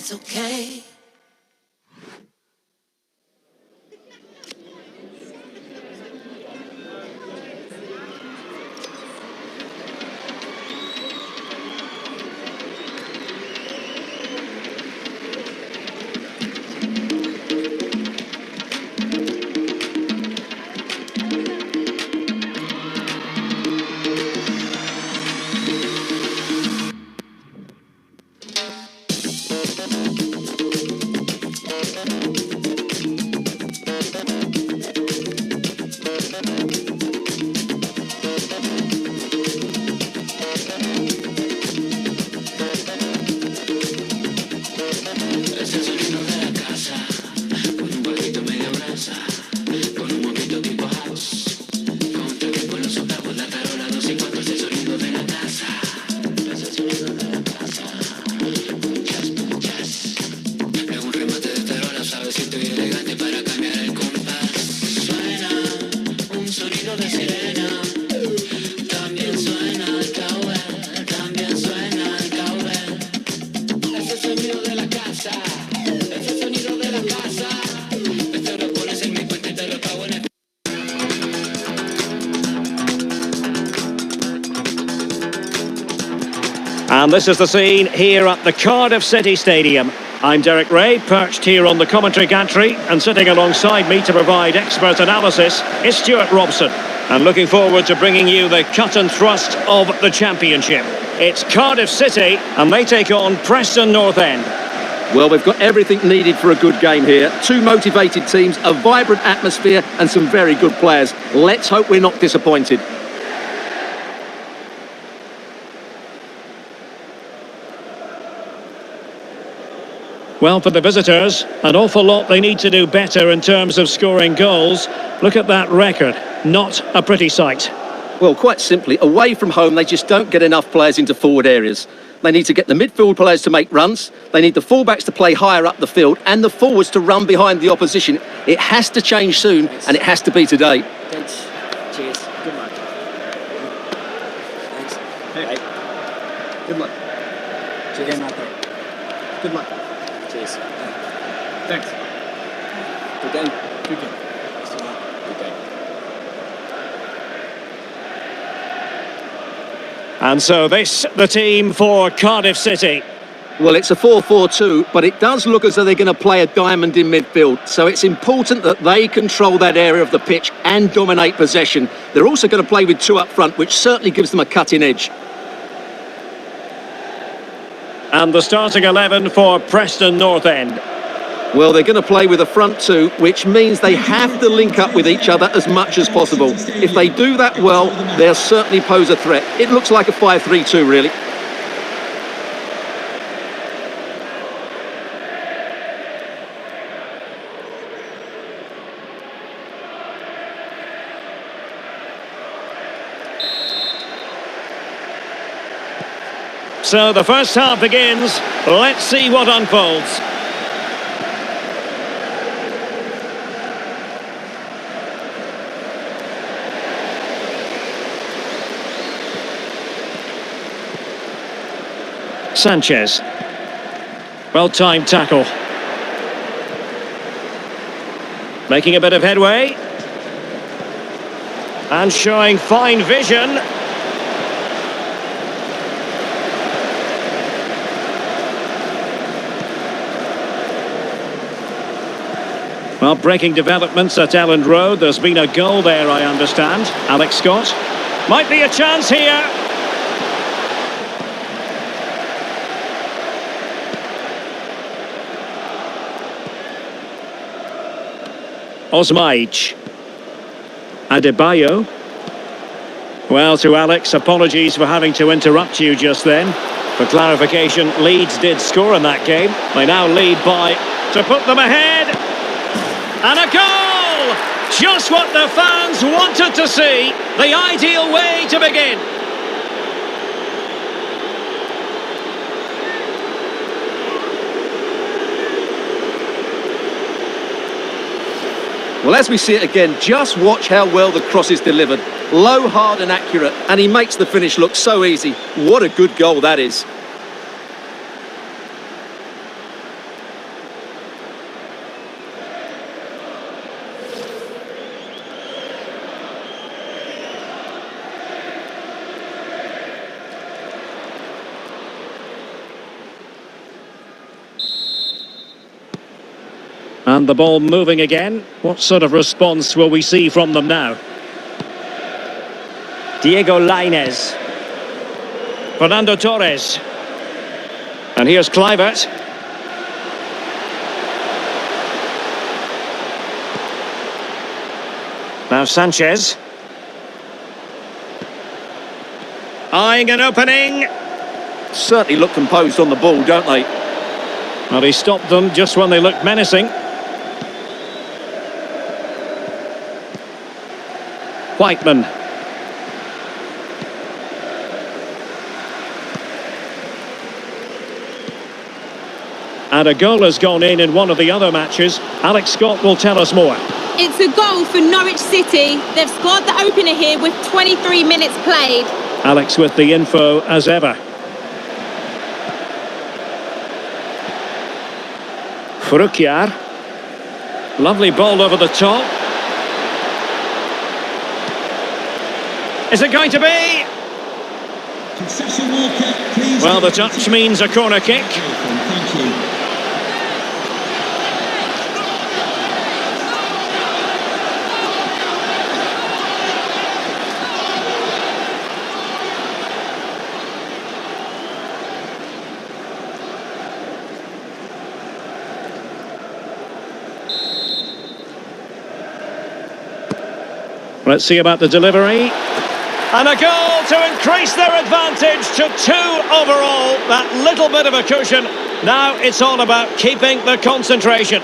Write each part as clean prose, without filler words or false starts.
it's okay. And this is the scene here at the Cardiff City Stadium. I'm Derek Ray, perched here on the commentary gantry, and sitting alongside me to provide expert analysis is Stuart Robson. And looking forward to bringing you the cut and thrust of the Championship. It's Cardiff City, and they take on Preston North End. Well, we've got everything needed for a good game here. Two motivated teams, a vibrant atmosphere, and some very good players. Let's hope we're not disappointed. Well, for the visitors, an awful lot they need to do better in terms of scoring goals. Look at that record. Not a pretty sight. Well, quite simply, away from home, they just don't get enough players into forward areas. They need to get the midfield players to make runs. They need the fullbacks to play higher up the field and the forwards to run behind the opposition. It has to change soon, and it has to be today. Thanks. Cheers. Good luck. Thanks. Hey. Good luck. Cheers. Good luck. Cheers. Thanks. Good game. Good game. Good game. And so this, the team for Cardiff City. Well, it's a 4-4-2, but it does look as though they're going to play a diamond in midfield. So it's important that they control that area of the pitch and dominate possession. They're also going to play with two up front, which certainly gives them a cutting edge. And the starting 11 for Preston North End. Well, they're going to play with a front two, which means they have to link up with each other as much as possible. If they do that well, they'll certainly pose a threat. It looks like a 5-3-2, really. So the first half begins. Let's see what unfolds. Sanchez. Well-timed tackle. Making a bit of headway. And showing fine vision. Well, breaking developments at Elland Road. There's been a goal there, I understand. Alex Scott. Might be a chance here. Osmaich. Adebayo. Well, to Alex, apologies for having to interrupt you just then. For clarification, Leeds did score in that game. They now lead by to put them ahead. And a goal! Just what the fans wanted to see. The ideal way to begin. Well, as we see it again, just watch how well the cross is delivered. Low, hard and accurate, and he makes the finish look so easy. What a good goal that is. And the ball moving again. What sort of response will we see from them now? Diego Lainez. Fernando Torres. And here's Kluivert. Now Sanchez. Eyeing an opening. Certainly look composed on the ball, don't they? Well, he stopped them just when they looked menacing. Whiteman. And a goal has gone in one of the other matches. Alex Scott will tell us more. It's a goal for Norwich City. They've scored the opener here with 23 minutes played. Alex with the info as ever. Frukiar. Lovely ball over the top. Is it going to be? Well, the touch means a corner kick. Thank you. Let's see about the delivery. And a goal to increase their advantage to 2 overall. That little bit of a cushion. Now it's all about keeping the concentration.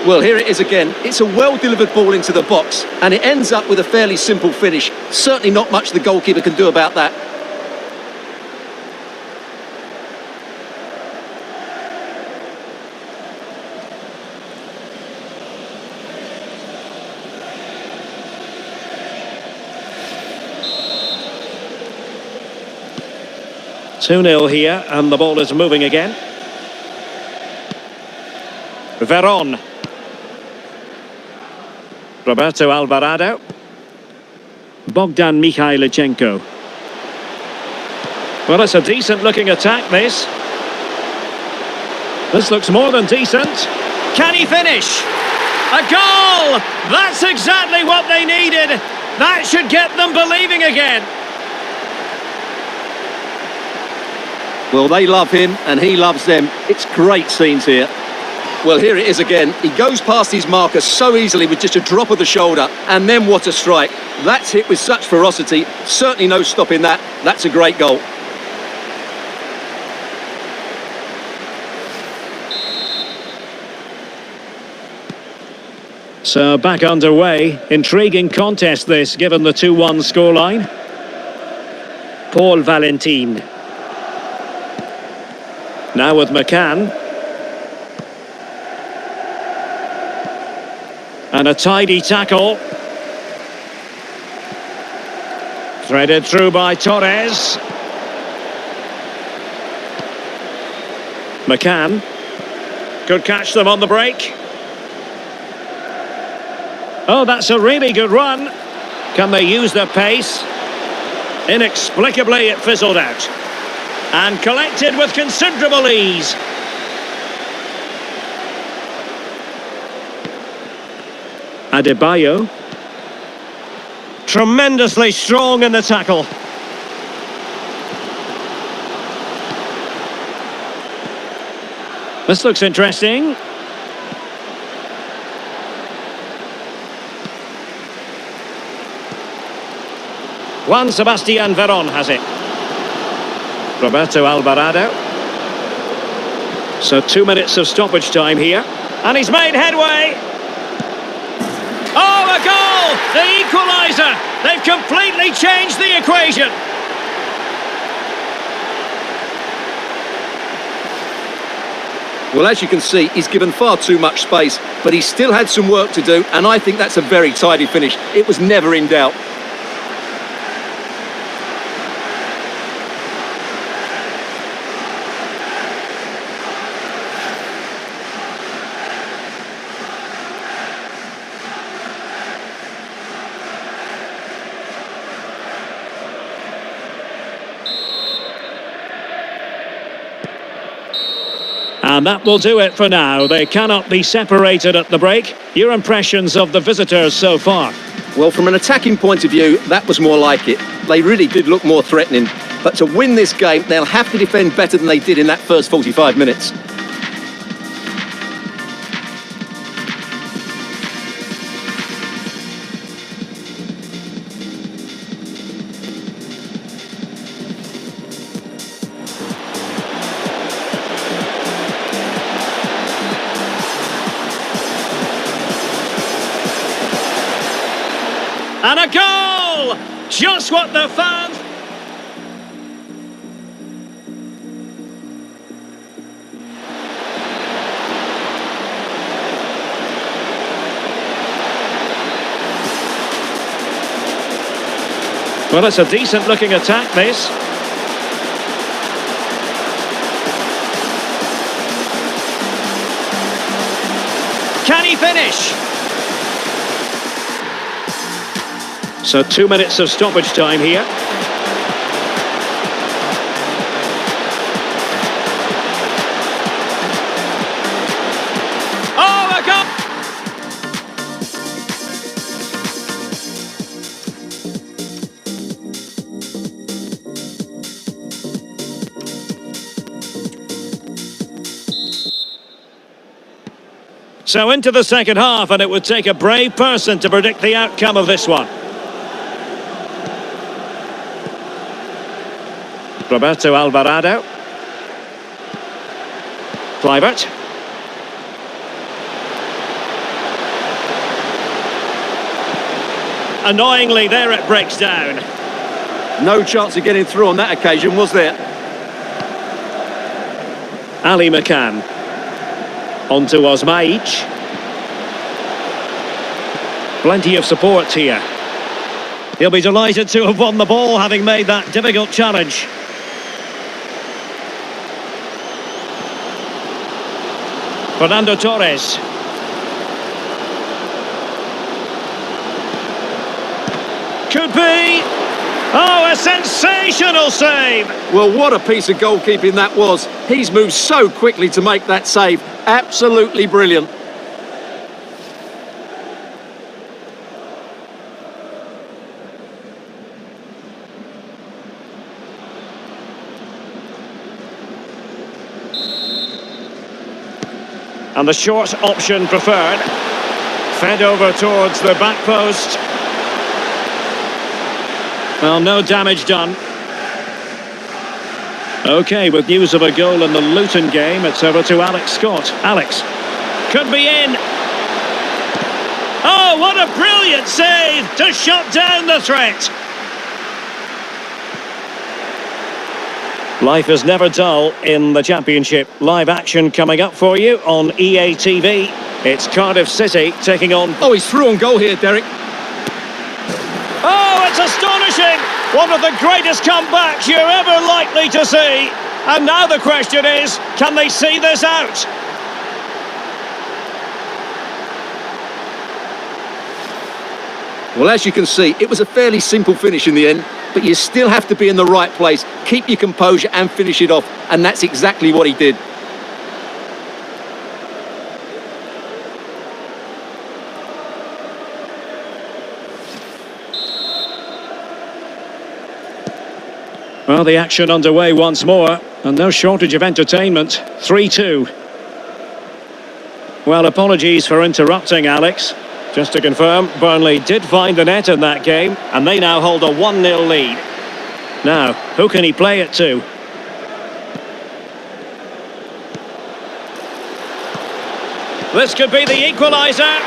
Well, here it is again. It's a well-delivered ball into the box, and it ends up with a fairly simple finish. Certainly not much the goalkeeper can do about that. Two-nil here, and the ball is moving again. Veron. Roberto Alvarado. Bogdan Mikhailichenko. Well, it's a decent-looking attack, this. This looks more than decent. Can he finish? A goal! That's exactly what they needed. That should get them believing again. Well, they love him and he loves them. It's great scenes here. Well, here it is again. He goes past his marker so easily with just a drop of the shoulder. And then what a strike. That's hit with such ferocity. Certainly no stopping that. That's a great goal. So back underway. Intriguing contest this, given the 2-1 scoreline. Paul Valentin. Now with McCann. And a tidy tackle. Threaded through by Torres. McCann. Could catch them on the break. Oh, that's a really good run. Can they use their pace? Inexplicably, it fizzled out. And collected with considerable ease. Adebayo. Tremendously strong in the tackle. This looks interesting. Juan Sebastian Veron has it. Roberto Alvarado. So 2 minutes of stoppage time here. And he's made headway. Oh, a goal! The equaliser! They've completely changed the equation. Well, as you can see, he's given far too much space, but he still had some work to do, and I think that's a very tidy finish. It was never in doubt. And that will do it for now. They cannot be separated at the break. Your impressions of the visitors so far? Well, from an attacking point of view, that was more like it. They really did look more threatening. But to win this game, they'll have to defend better than they did in that first 45 minutes. And a goal! Just what the fans... Well, it's a decent-looking attack, this. Can he finish? So 2 minutes of stoppage time here. Oh, a goal! So into the second half, and it would take a brave person to predict the outcome of this one. Roberto Alvarado. Kluivert. Annoyingly, there it breaks down. No chance of getting through on that occasion, was there? Ali McCann. On to Osmaic. Plenty of support here. He'll be delighted to have won the ball, having made that difficult challenge. Fernando Torres. Could be. Oh, a sensational save. Well, what a piece of goalkeeping that was. He's moved so quickly to make that save. Absolutely brilliant. And the short option preferred. Fed over towards the back post. Well, no damage done. OK, with news of a goal in the Luton game, it's over to Alex Scott. Alex. Could be in. Oh, what a brilliant save to shut down the threat. Life is never dull in the Championship. Live action coming up for you on EA TV. It's Cardiff City taking on... Oh, he's through on goal here, Derek. Oh, it's astonishing! One of the greatest comebacks you're ever likely to see. And now the question is, can they see this out? Well, as you can see, it was a fairly simple finish in the end, but you still have to be in the right place, keep your composure and finish it off, and that's exactly what he did. Well, the action underway once more, and no shortage of entertainment. 3-2. Well, apologies for interrupting, Alex. Just to confirm, Burnley did find the net in that game, and they now hold a 1-0 lead. Now, who can he play it to? This could be the equaliser.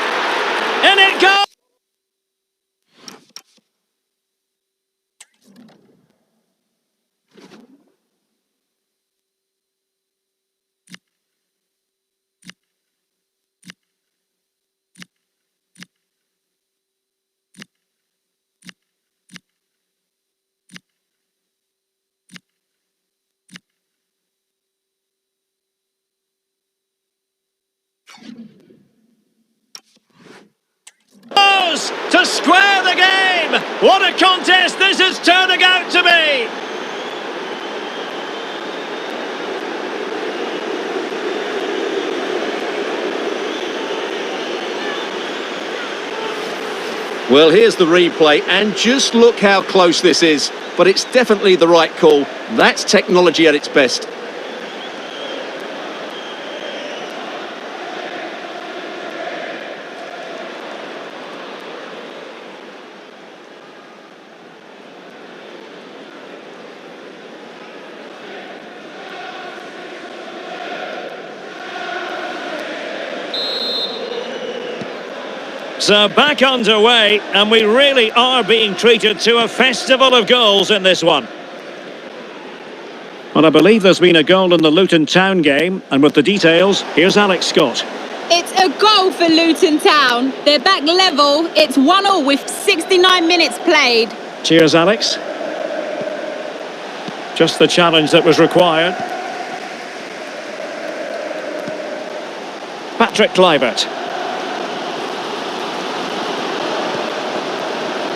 In it goes! To square the game! What a contest this is turning out to be! Well, here's the replay, and just look how close this is. But it's definitely the right call. That's technology at its best. So back underway, and we really are being treated to a festival of goals in this one. Well, I believe there's been a goal in the Luton Town game, and with the details, here's Alex Scott. It's a goal for Luton Town. They're back level. It's 1-1 with 69 minutes played. Cheers, Alex. Just the challenge that was required. Patrick Kluivert.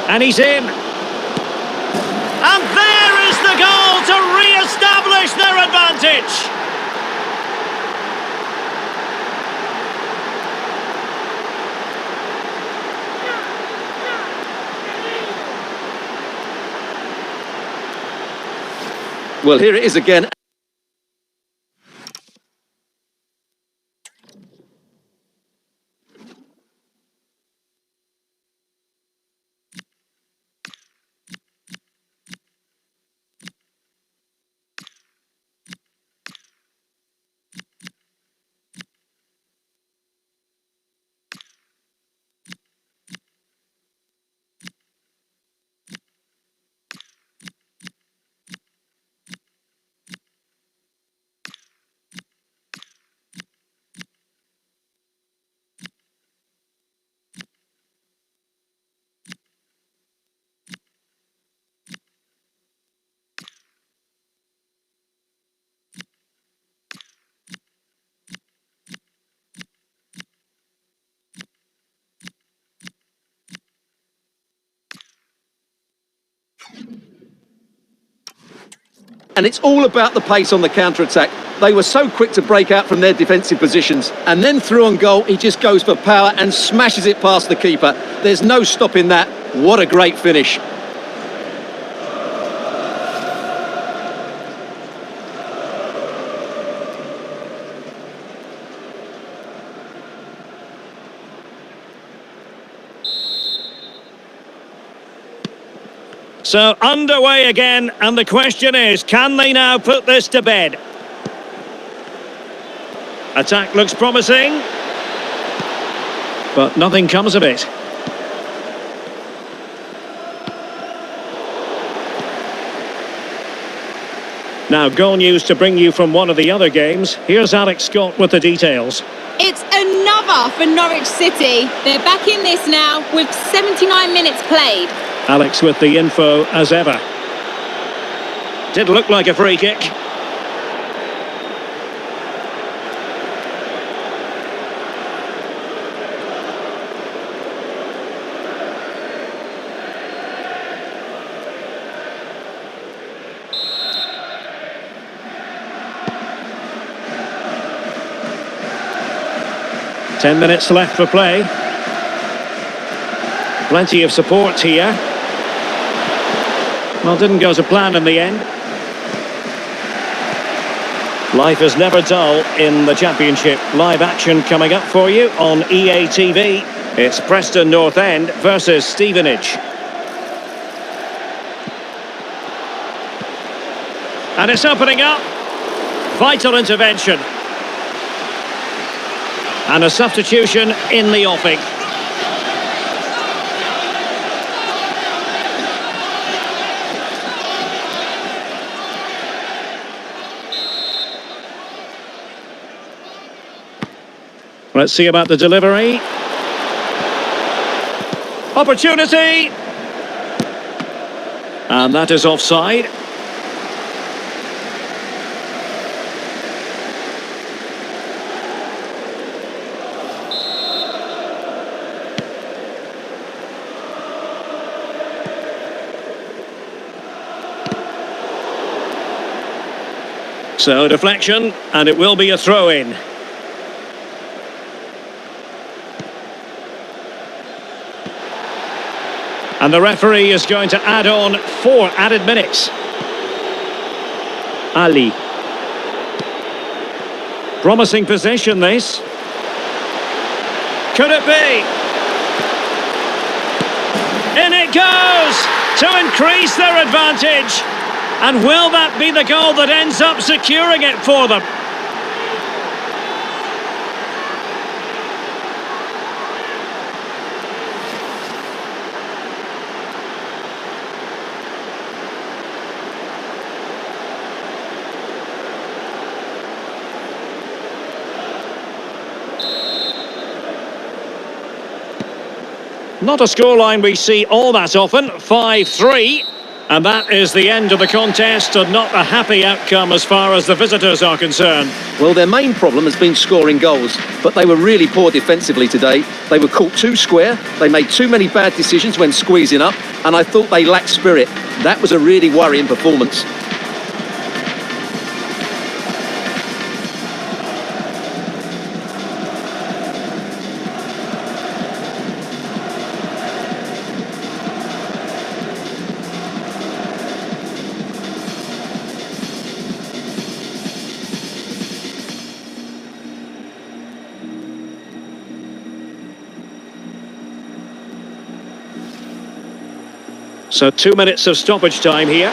And he's in. And there is the goal to re-establish their advantage. Well, here it is again. And it's all about the pace on the counter-attack. They were so quick to break out from their defensive positions. And then through on goal, he just goes for power and smashes it past the keeper. There's no stopping that. What a great finish. So underway again, and the question is, can they now put this to bed? Attack looks promising, but nothing comes of it. Now, goal news to bring you from one of the other games. Here's Alex Scott with the details. It's another for Norwich City. They're back in this now with 79 minutes played. Alex with the info as ever. Did look like a free kick. Ten minutes left for play. Plenty of support here. Well, didn't go to plan in the end. Life is never dull in the Championship. Live action coming up for you on EA TV. It's Preston North End versus Stevenage. And it's opening up. Vital intervention. And a substitution in the offing. Let's see about the delivery. Opportunity! And that is offside. So deflection, and it will be a throw-in. And the referee is going to add on 4 added minutes. Ali. Promising possession, this. Could it be? In it goes to increase their advantage. And will that be the goal that ends up securing it for them? Not a scoreline we see all that often, 5-3. And that is the end of the contest, and not a happy outcome as far as the visitors are concerned. Well, their main problem has been scoring goals, but they were really poor defensively today. They were caught too square, they made too many bad decisions when squeezing up, and I thought they lacked spirit. That was a really worrying performance. So 2 minutes of stoppage time here.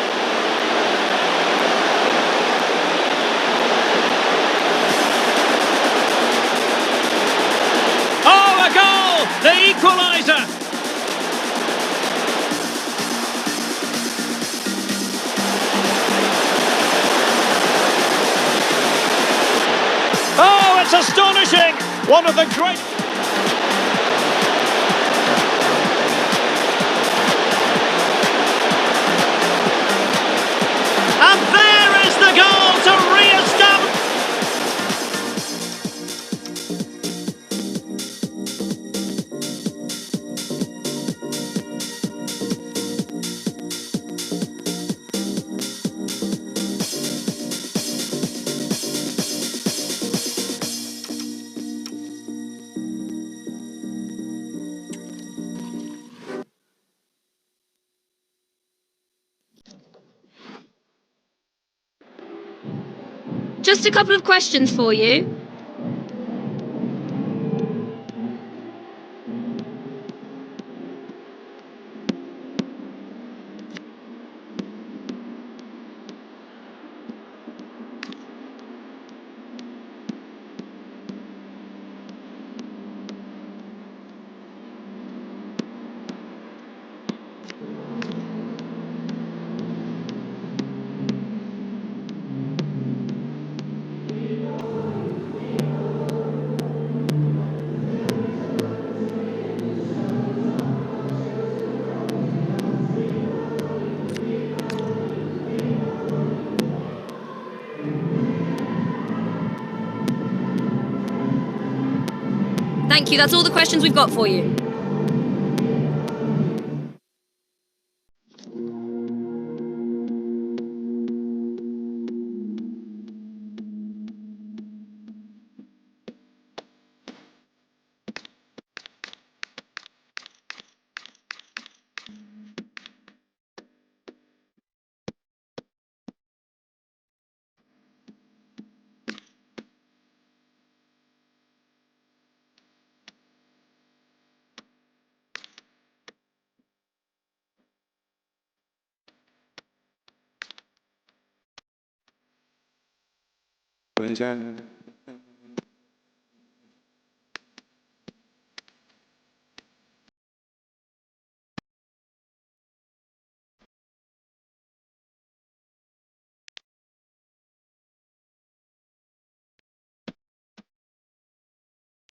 Oh, a goal! The equaliser! Oh, it's astonishing! One of the great... And there is the goal to re-establish. Just a couple of questions for you. Thank you, that's all the questions we've got for you. Pues ya